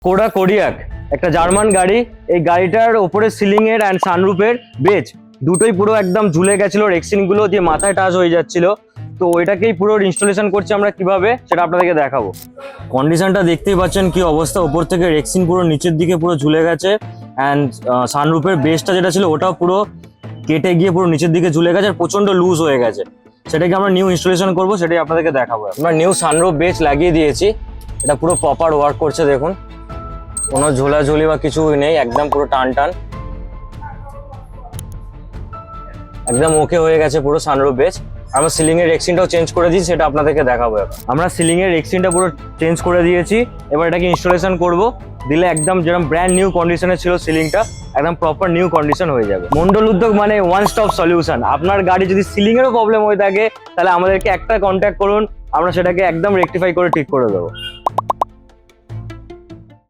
Coda Kodiak একটা German গাড়ি। এই গাড়িটার ওপরে সিলিং এর অ্যান্ড সানরুফের বেজ দুটোই পুরো একদম ঝুলে গেছিল, রেক্সিন গুলো দিয়ে মাথায় টাচ হয়ে যাচ্ছিল। তো ওইটাকেই পুরো ইনস্টলেশন করছি আমরা কিভাবে, সেটা আপনাদেরকে দেখাবো। কন্ডিশনটা দেখতেই পাচ্ছেন কি অবস্থা, ওপর থেকে রেক্সিন পুরো নিচের দিকে পুরো ঝুলে গেছে অ্যান্ড সানরুফের বেজটা যেটা ছিল ওটাও পুরো কেটে গিয়ে পুরো নিচের দিকে ঝুলে গেছে আর প্রচন্ড লুজ হয়ে গেছে। সেটাকে আমরা নিউ ইনস্টলেশন করবো, সেটাই আপনাদেরকে দেখাবো। আমরা নিউ সানরুফ বেজ লাগিয়ে দিয়েছি, এটা পুরো প্রপার ওয়ার্ক করছে। দেখুন কোনো ঝোলাঝুলি বা কিছু নেই, একদম পুরো টান টান, একদম ওকে হয়ে গেছে পুরো সানরুফ বেজ। আমরা সিলিং এর রেক্সিনটাও চেঞ্জ করে দিয়েছি, সেটা আপনাদেরকে দেখাবো। আমরা সিলিং এর রেক্সিনটা পুরো চেঞ্জ করে দিয়েছি, এবার এটাকে ইনস্টলেশন করব। দিলে একদম যেরকম ব্র্যান্ড নিউ কন্ডিশনে ছিল সিলিংটা, একদম প্রপার নিউ কন্ডিশন হয়ে যাবে। মন্ডল উদ্যোগ মানে ওয়ান স্টপ সলিউশন। আপনার গাড়ি যদি সিলিং এরও প্রবলেম হয়ে থাকে তাহলে আমাদেরকে একটা কন্ট্যাক্ট করুন, আমরা সেটাকে একদম রেকটিফাই করে ঠিক করে দেবো।